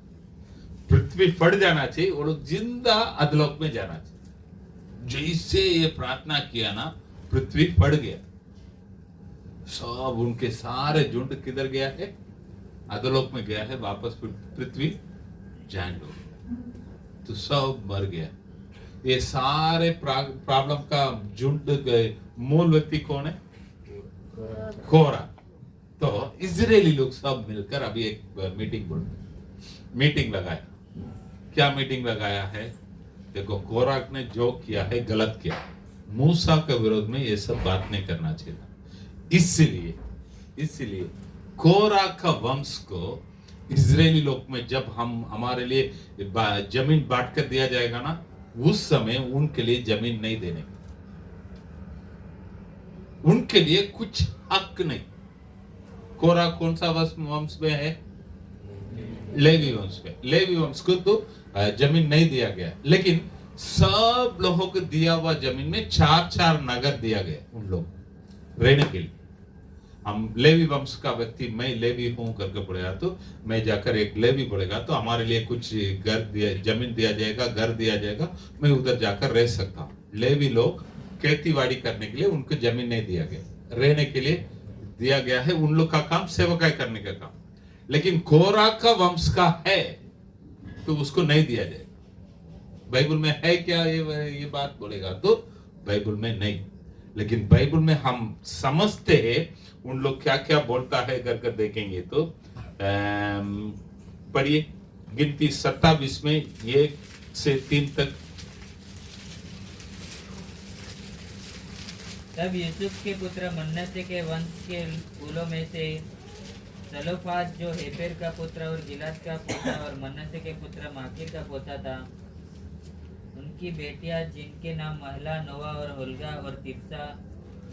पृथ्वी फट जाना चाहिए, वो लोग जिंदा अधलोक में जाना चाहिए। जैसे ये प्रार्थना किया ना, पृथ्वी फट गया, सब उनके सारे झुंड किधर गया है? अधोलोक में गया है, वापस पृथ्वी जैन हो, तो सब मर गया। ये सारे प्रॉब्लम का झुंड मूल व्यक्ति कौन है? कोरा। तो इजरायली लोग सब मिलकर अभी एक मीटिंग लगाया। क्या मीटिंग लगाया है? देखो कोरा ने जो किया है गलत किया, मूसा के विरोध में ये सब बात नहीं करना चाहिए। इसलिए कोरा का वंश को इजरायली लोग में जब हम हमारे लिए जमीन बांट कर दिया जाएगा ना, उस समय उनके लिए जमीन नहीं देने, उनके लिए कुछ हक नहीं। कोरा कौन सा वंश में है? लेवी वंश में। लेवी वंश को तो जमीन नहीं दिया गया, लेकिन सब लोगों को दिया हुआ जमीन में 4 नगर दिया गया उन लोग रहने के लिए। हम लेवी वंश का व्यक्ति, मैं लेवी हूं करके बोलेगा तो मैं जाकर एक लेवी बोलेगा तो हमारे लिए कुछ घर दिया, जमीन दिया जाएगा, घर दिया जाएगा, मैं उधर जाकर रह सकता हूं। लेवी लोग खेतीबाड़ी करने के लिए उनको जमीन नहीं दिया गया, रहने के लिए दिया गया है। उन लोग का काम सेवकाई करने का काम, लेकिन कोरा का वंश का है तो उसको नहीं दिया जाए। बाइबल में है क्या ये बात बोलेगा तो बाइबल में नहीं, लेकिन बाइबल में हम समझते हैं उन लोग क्या क्या बोलता है करके देखेंगे तो पढ़िए गिनती 27 में 1 से 3 तक। तब यूसुफ के पुत्र मन्नसे के वंश के कुलों में से सलोफाद जो हेपेर का पुत्र और गिलाद का पोता और मन्नसे के पुत्र माकीर का पोता था, उनकी बेटियां जिनके नाम महला, नोवा और होल्गा और तिर्सा,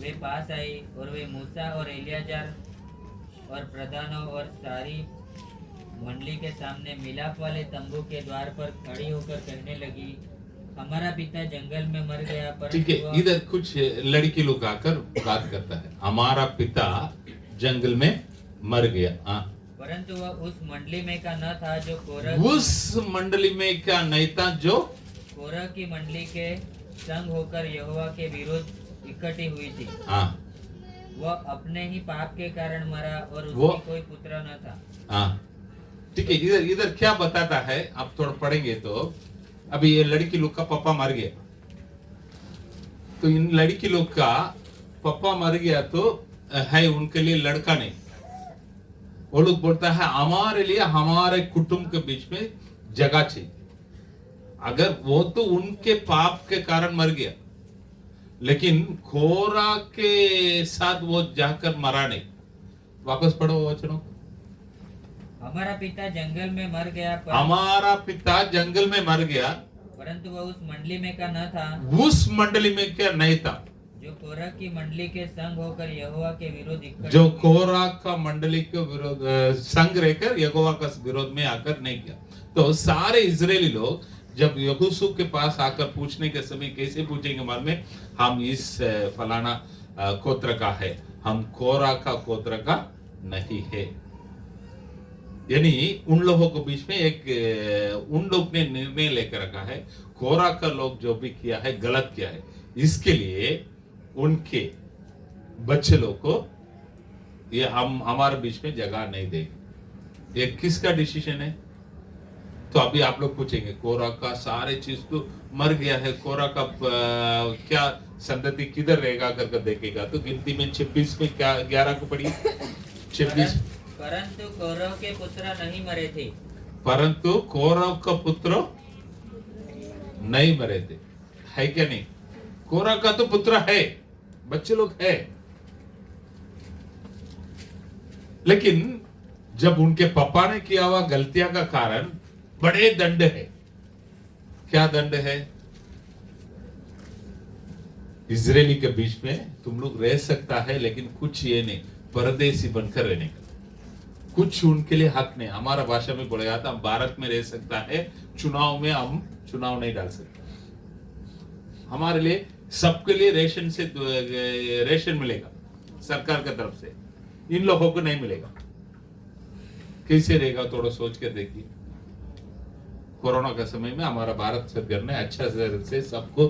वे पास आई और वे मूसा और एलियाजार और प्रधानों और सारी मंडली के सामने मिलाप वाले तंबू के द्वार पर खड़ी होकर कहने लगी, हमारा पिता जंगल में मर गया। ठीक है, परंतु इधर कुछ लड़की लोग आकर बात करता है, हमारा पिता जंगल में मर गया। हाँ, परंतु वह उस मंडली में का न था जो कोरह उस मंडली में क्या नहीं था जो कोरह की मंडली के संग होकर यहोवा के विरुद्ध इकट्ठी हुई थी। हाँ वह अपने ही पाप के कारण मरा और वो- उसकी कोई पुत्र न था। हाँ, ठीक है, इधर इधर क्या बताता है, आप थोड़ा पढ़ेंगे तो अभी ये लड़की लोग का पापा मर गया, तो इन लड़की लोग का पापा मर गया तो है उनके लिए लड़का नहीं। वो लोग बोलता है हमारे लिए हमारे कुटुंब के बीच में जगह चाहिए। अगर वो तो उनके पाप के कारण मर गया, लेकिन खोरा के साथ वो जाकर मरा नहीं। वापस पढ़ो वचनों। हमारा पिता जंगल में मर गया, हमारा पिता जंगल में मर गया, परंतु वह उस मंडली में का न था उस मंडली में क्या नहीं था जो कोरह की मंडली के संग होकर यहोवा के विरुद्ध इकट्ठी जो हुई। कोरा का मंडली के विरोध संग रहकर यहोवा का विरोध में आकर नहीं किया। तो सारे इजरायली लोग जब यहोशू के पास आकर पूछने के समय कैसे पूछेंगे मन में, हम इस फलाना गोत्र का है, हम कोरा का गोत्र का नहीं है। यानी उन लोगों के बीच में एक उन लोग ने निर्णय लेकर रखा है, कोरा का लोग जो भी किया है गलत किया है, इसके लिए उनके बच्चे लोग को ये हम हमारे बीच में जगह नहीं देंगे। ये किसका डिसीजन है? तो अभी आप लोग पूछेंगे कोरा का सारे चीज तो मर गया है, कोरा का क्या संतति किधर रहेगा करके देखेगा तो गिनती में 26 में क्या 11 को पढ़ी 26। परंतु कौरव के पुत्र नहीं मरे थे। परंतु कौरव का पुत्र नहीं मरे थे, है क्या नहीं? कोरा का तो पुत्र है, बच्चे लोग है, लेकिन जब उनके पापा ने किया हुआ गलतियां का कारण बड़े दंड है। क्या दंड है? इजरायली के बीच में तुम लोग रह सकता है, लेकिन कुछ ये नहीं, परदेसी बनकर रहने का कुछ उनके लिए हक नहीं। हमारा भाषा में बोला जाता हम भारत में रह सकता है, चुनाव में हम चुनाव नहीं डाल सकते। हमारे लिए सबके लिए रेशन से रेशन मिलेगा सरकार की तरफ से, इन लोगों को नहीं मिलेगा। कैसे रहेगा थोड़ा सोच के देखिए। कोरोना के समय में हमारा भारत सरकार ने अच्छा से सबको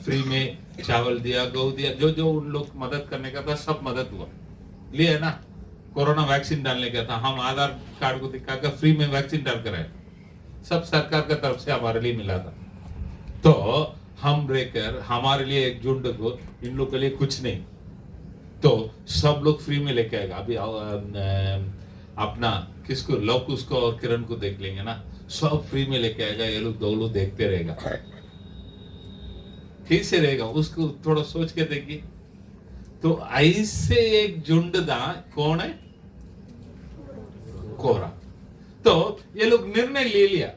फ्री में चावल दिया, गेहूं दिया, जो जो उन लोग मदद करने का था सब मदद हुआ। लिए ना, कोरोना वैक्सीन डालने का था, हम आधार कार्ड को दिखाकर फ्री में वैक्सीन डाल कर आए, सब सरकार की तरफ से हमारे लिए मिला था। तो हम रहकर हमारे लिए एक झुंड को, इन लोग के लिए कुछ नहीं, तो सब लोग फ्री में लेके आएगा। अभी अपना किसको, लौकुश को और किरण को देख लेंगे ना, सब फ्री में लेके आएगा, ये लोग दो लोग देखते रहेगा। कैसे रहेगा उसको थोड़ा सोच के देखिए। तो ऐसे एक झुंड दा कौन है? कोरा। तो ये लोग निर्णय ले लिया,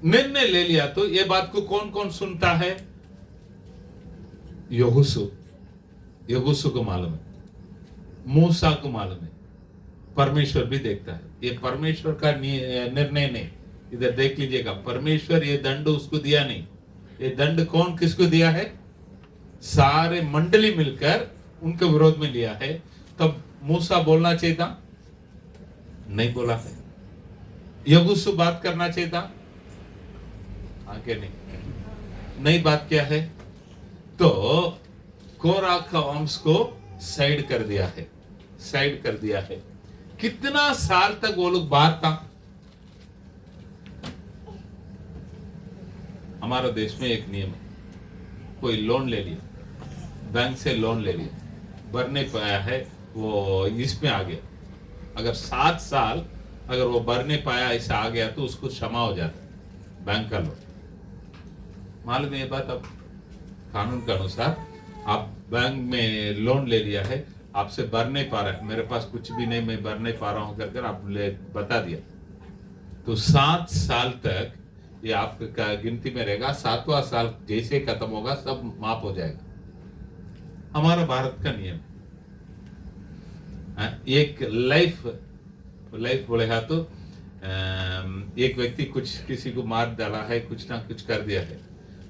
निर्णय ले लिया, तो ये बात को कौन कौन सुनता है? यहोशू, यहोशू को मालूम है, मूसा को मालूम है, परमेश्वर भी देखता है। ये परमेश्वर का निर्णय नहीं, इधर देख लीजिएगा, परमेश्वर ये दंड उसको दिया नहीं। ये दंड कौन किसको दिया है? सारे मंडली मिलकर उनके विरोध में लिया है। तब मूसा बोलना चाहिए था, नहीं बोला है। यहोशू बात करना चाहिए था, आगे नहीं बात किया है। तो कोरा का वंश को साइड कर दिया है, साइड कर दिया है। कितना साल तक वो लोग बाहर था? हमारा देश में एक नियम है, कोई लोन ले लिया, बैंक से लोन ले लिया, भर नहीं पाया है, वो इसमें आ गया, अगर 7 साल अगर वो भर नहीं पाया ऐसा आ गया तो उसको क्षमा हो जाता है बैंक का लोन। मालूम है ये बात? अब कानून के अनुसार आप बैंक में लोन ले लिया है, आपसे भर नहीं पा रहा है, मेरे पास कुछ भी नहीं, मैं भर नहीं पा रहा हूं कर आपने बता दिया, तो 7 साल तक ये आपका गिनती में रहेगा। 7वां साल जैसे खत्म होगा सब माफ हो जाएगा। हमारा भारत का नियम एक लाइफ बोलेगा तो एक व्यक्ति कुछ किसी को मार डाला है, कुछ ना कुछ कर दिया है,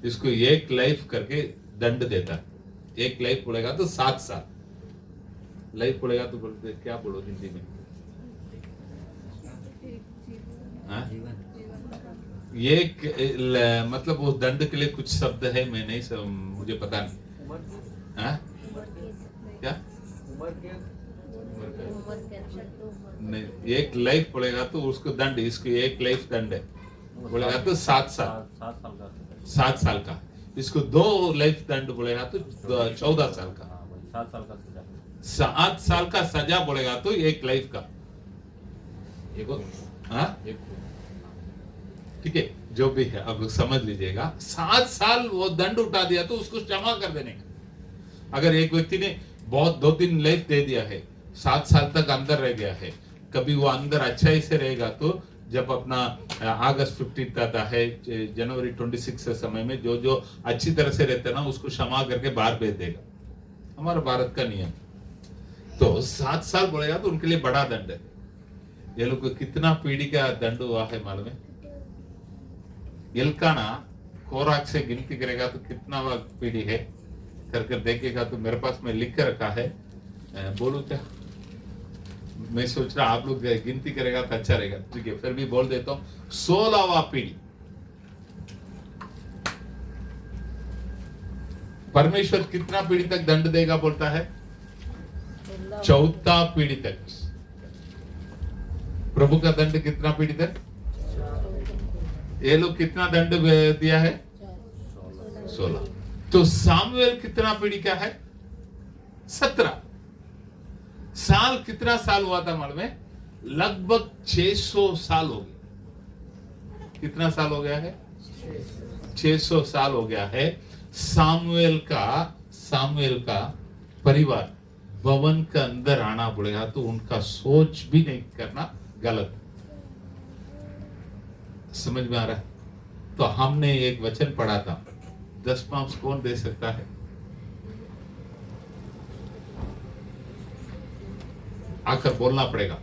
इसको एक लाइफ करके दंड देता है। एक लाइफ बोलेगा तो 7 साल, लाइफ बोलेगा तो बोलते क्या बोलो हिंदी में, एक मतलब वो दंड के लिए कुछ शब्द है, मैं नहीं मुझे पता नहीं। क्या नहीं, एक लाइफ बोलेगा तो उसको दंड, इसको एक लाइफ दंड है, बोलेगा तो 7 साल, 7 साल का। इसको 2 लाइफ दंड बोलेगा तो 14 साल का। 7 साल का सजा, 7 साल का सजा बोलेगा तो 1 लाइफ का। ठीक है, जो भी है अब समझ लीजिएगा। 7 साल वो दंड उठा दिया तो उसको क्षमा कर देने का। अगर एक व्यक्ति ने बहुत 2-3 लाइफ दे दिया है, 7 साल तक अंदर रह गया है, कभी वो अंदर अच्छाई से रहेगा तो जब अपना अगस्त 15 आता है, जनवरी 26 के समय में जो अच्छी तरह से रहते ना उसको क्षमा करके बाहर भेज देगा। हमारा भारत का नियम। तो 7 साल बोलेगा तो उनके लिए बड़ा दंड है। ये लोग को कितना पीढ़ी का दंड हुआ है मालूम है? एल्काना कोराक से गिनती करेगा तो कितना पीढ़ी है करके देखेगा तो मेरे पास में लिख कर रखा है, बोलूं क्या? मैं सोच रहा आप लोग गिनती करेगा तो अच्छा रहेगा। ठीक है, फिर भी बोल देता हूं, 16वां पीढ़ी। परमेश्वर कितना पीढ़ी तक दंड देगा बोलता है? 14 पीढ़ी तक। प्रभु का दंड कितना पीढ़ी तक? ये लोग कितना दंड दिया है? 16। तो सामुएल कितना पीढ़ी का है? 17। साल कितना साल हुआ था मालूम है? लगभग 600 साल हो गए। कितना साल हो गया है? 600 साल हो गया है। सामुएल का परिवार भवन के अंदर आना पड़ेगा तो उनका सोच भी नहीं करना गलत। समझ में आ रहा है? तो हमने एक वचन पढ़ा था, 10 पाँच कौन दे सकता है? आकर बोलना पड़ेगा,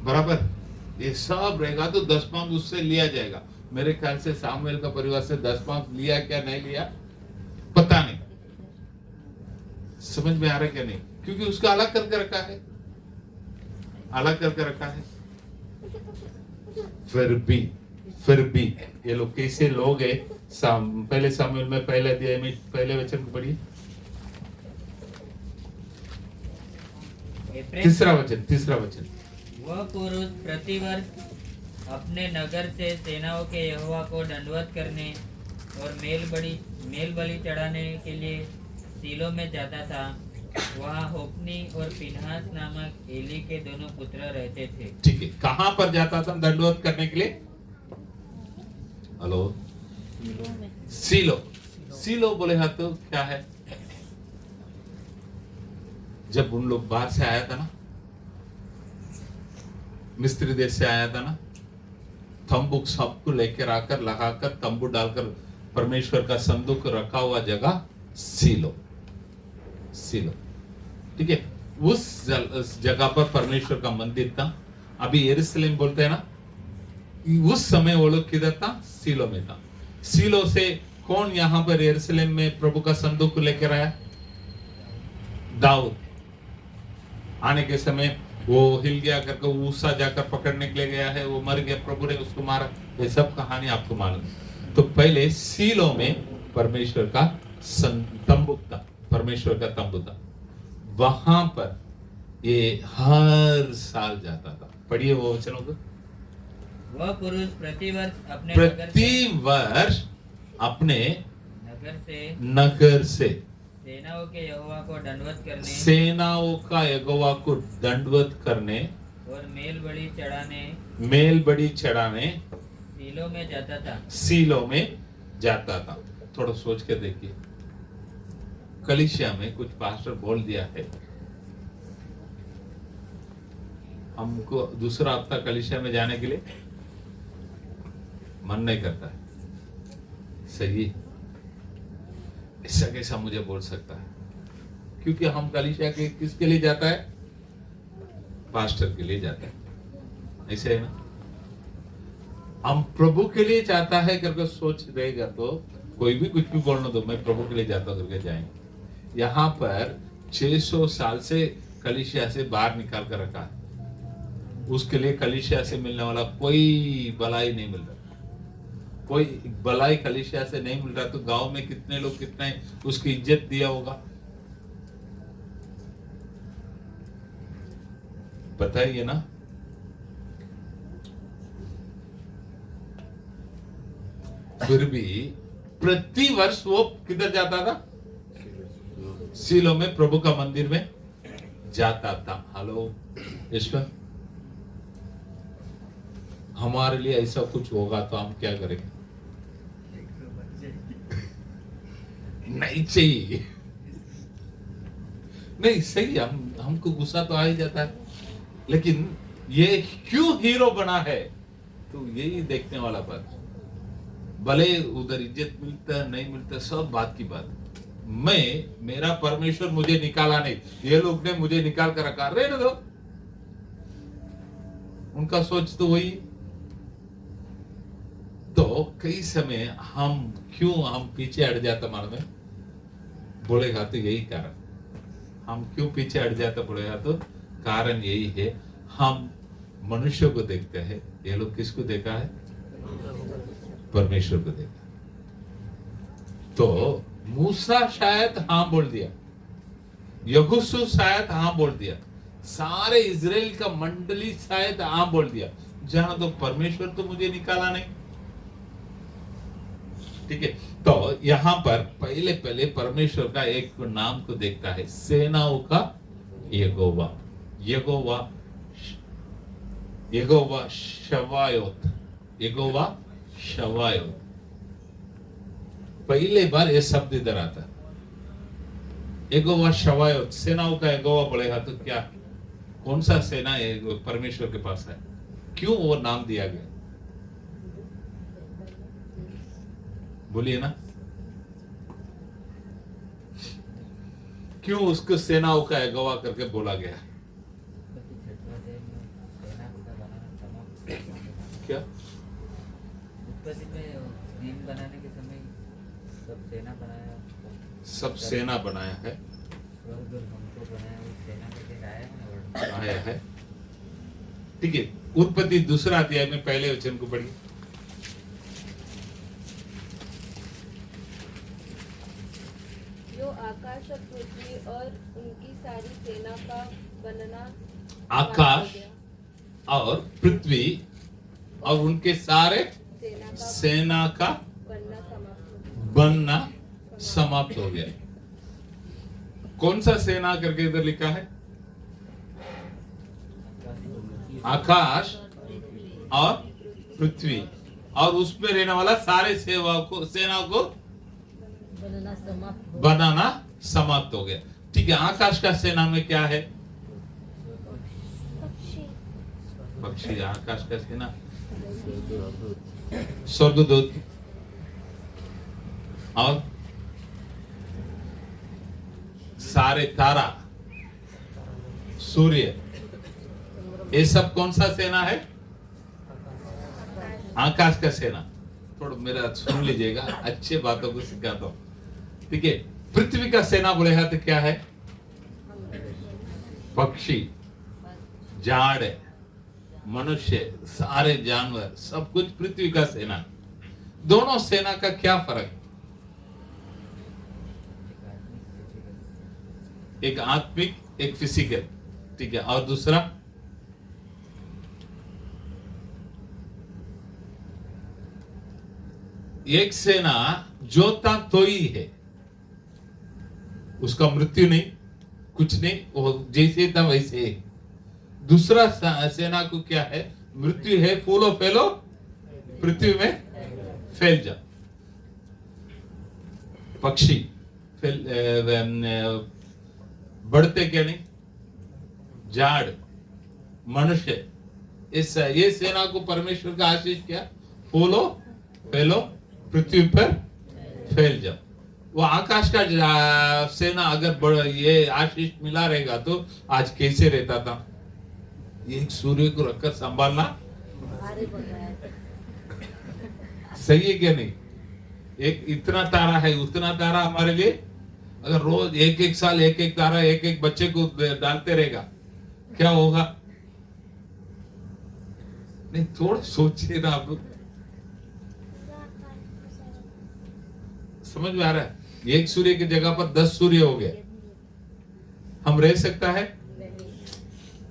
बराबर? ये सब रहेगा तो 10 पाँच उससे लिया जाएगा। मेरे ख्याल से सामुएल का परिवार से 10 पाँच लिया क्या नहीं लिया पता नहीं। समझ में आ रहा है क्या नहीं? क्योंकि उसका अलग करके रखा है, अलग करके रखा है। फिर भी ये लोग कैसे लोग है? पहले सामुएल में पहले अध्याय में पहले वचन को पढ़िए, तीसरा वचन। वह पुरुष प्रतिवर्ष अपने नगर से सेनाओं के यहोवा को दंडवत करने और मेल बलि चढ़ाने के लिए सीलो में जाता था। वहाँ होप्नी और पिनहास नामक एली के दोनों पुत्र रहते थे। ठीक है, कहां पर जाता था दंडवत करने के लिए? हेलो, सीलो बोले हा तो क्या है? जब उन लोग बाहर से आया था ना, मिस्री देश से आया था ना, तंबू सबको लेकर आकर लगाकर तंबू डालकर परमेश्वर का संदूक रखा हुआ जगह सीलो। ठीक है, उस जगह पर परमेश्वर का मंदिर था। अभी यरूशलेम बोलते हैं ना, उस समय वो लोग किधर था? सीलो में था। सीलो से कौन यहां पर यरूशलेम में प्रभु का संदूक लेकर आया? दाऊद। आने के समय वो हिल गया करके ऊसा जाकर पकड़ने के लिए गया है, वो मर गया, प्रभु ने उसको मारा। ये सब कहानी आपको मालूम है। तो पहले सीलो में परमेश्वर का तंबू था, परमेश्वर का तंबू था। वहां पर ये हर साल जाता था। पढ़िए वो वचनों को। वह पुरुष प्रतिवर्ष अपने नगर से सेनाओं के यहोवा को दंडवत करने और मेल बलि चढ़ाने सीलो में जाता था। थोड़ा सोच के देखिए, कलीसिया में कुछ पास्टर बोल दिया है, हमको दूसरा हफ्ता कलीसिया में जाने के लिए मन नहीं करता है। सही, ऐसा कैसा मुझे बोल सकता है? क्योंकि हम कलीसिया के किसके लिए जाता है? पास्टर के लिए जाता है, ऐसे है ना? हम प्रभु के लिए चाहता है करके सोच देगा तो कोई भी कुछ भी बोलना दो, मैं प्रभु के लिए जाता हूं करके जाएंगे। यहाँ पर 600 साल से कलीसिया से बाहर निकाल कर रखा है, उसके लिए कलीसिया से मिलने वाला कोई भलाई नहीं मिल रहा, कोई भलाई कलीसिया से नहीं मिल रहा, तो गांव में कितने लोग कितने उसकी इज्जत दिया होगा बताइए ना। फिर भी प्रति वर्ष वो किधर जाता था? सीलो में प्रभु का मंदिर में जाता था। हेलो यशवंत, हमारे लिए ऐसा कुछ होगा तो हम क्या करेंगे? नहीं चाहिए, नहीं सही, हमको गुस्सा तो आ ही जाता है, लेकिन ये क्यों हीरो बना है तो यही देखने वाला बात। भले उधर इज्जत मिलता नहीं मिलता सब बात की बात, मेरा परमेश्वर मुझे निकाला नहीं, ये लोग ने मुझे निकाल कर रखा, रहने दो, उनका सोच तो वही। तो कई समय हम पीछे हट जाते मालूम है? बोलेगा तो यही कारण, हम क्यों पीछे हट जाते बोलेगा तो कारण यही है, हम मनुष्य को देखते हैं। ये लोग किसको देखा है? परमेश्वर को देखा। तो मूसा शायद हाँ बोल दिया, यहोशू शायद हाँ बोल दिया, सारे इजराइल का मंडली शायद हाँ बोल दिया, जहां तो परमेश्वर तो मुझे निकाला नहीं। ठीक है, तो यहां पर पहले परमेश्वर का एक नाम को देखता है, सेनाओं का यहोवा, यहोवा शवायोत। पहले बार ये शब्द इधर आता, यहोवा शवायोत, सेनाओं का यहोवा बोलेगा तो क्या, कौन सा सेना परमेश्वर के पास है? क्यों वो नाम दिया गया? बोलिए ना, क्यों उसको सेनाओं का यहोवा करके बोला गया? क्या उत्पत्ति में दिन बनाने के समय सब सेना बनाया है, स्वर्ग हमको बनाया, उस सेना करके आया है। आया है। ठीक है, उत्पत्ति दूसरा अध्याय में पहले वचन को पढ़िए। जो आकाश और पृथ्वी और उनकी सारी सेना का बनना आकाश और पृथ्वी और उनके सारे सेना का बनना समाप्त हो गया। कौन सा सेना करके इधर लिखा है? आकाश और पृथ्वी और उसमें रहने वाला सारे सेना को बनाना समाप्त हो गया। ठीक है, आकाश का सेना में क्या है? पक्षी। आकाश का सेना स्वर्गदूत और सारे तारा, सूर्य, ये सब कौन सा सेना है? आकाश का सेना। थोड़ा मेरा सुन लीजिएगा, अच्छे बातों को सिखाता हूं। ठीक है, पृथ्वी का सेना बोलेगा तो क्या है? पक्षी, झाड़, मनुष्य, सारे जानवर, सब कुछ पृथ्वी का सेना। दोनों सेना का क्या फर्क? एक आत्मिक, एक फिजिकल। ठीक है, और दूसरा एक सेना जोता तो ही है, उसका मृत्यु नहीं, कुछ नहीं, वो जैसे था वैसे है। दूसरा सेना को क्या है? मृत्यु है, फूलो फैलो पृथ्वी में फैल जा। पक्षी बढ़ते क्या नहीं, झाड़, मनुष्य, ये सेना को परमेश्वर का आशीष क्या, फूलो फैलो पृथ्वी पर फैल जाओ। वो आकाश का सेना अगर ये आशीष मिला रहेगा तो आज कैसे रहता था। एक सूर्य को रखकर संभालना सही है क्या नहीं। एक इतना तारा है, उतना तारा हमारे लिए, अगर रोज एक एक साल एक एक तारा एक एक बच्चे को डालते रहेगा क्या होगा। नहीं, थोड़ा सोचिए ना आप लोग, समझ में आ रहा है। एक सूर्य की जगह पर 10 सूर्य हो गए, हम रह सकता है।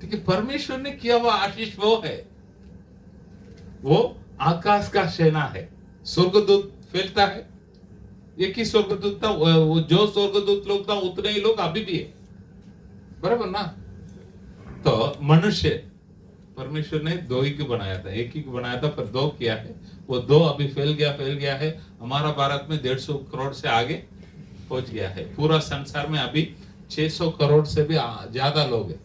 ठीक है, परमेश्वर ने किया हुआ आशीष वो है, वो आकाश का सेना है। स्वर्गदूत फैलता है, एक ही स्वर्गदूत था, वो जो स्वर्गदूत लोग था उतने ही लोग अभी भी है, बराबर ना। तो मनुष्य परमेश्वर ने 2 ही को बनाया था, 1 ही को बनाया था, पर 2 किया है। वो 2 अभी फैल गया है। हमारा भारत में 150 करोड़ से आगे पहुंच गया है। पूरा संसार में अभी 600 करोड़ से भी ज्यादा लोग हैं,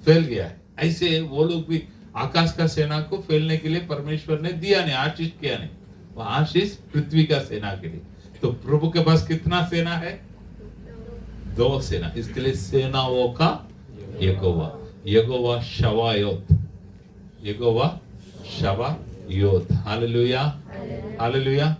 फैल गया है। ऐसे वो लोग भी आकाश का सेना को फैलने के लिए परमेश्वर ने दिया नहीं, आशीष किया नहीं। वो आशीष पृथ्वी का सेना के लिए। तो प्रभु के पास कितना सेना है, 2 सेना। इसके लिए सेनाओं का यहोवा, यहोवा शवायोत, यहोवा शवायोत। Hallelujah, hallelujah.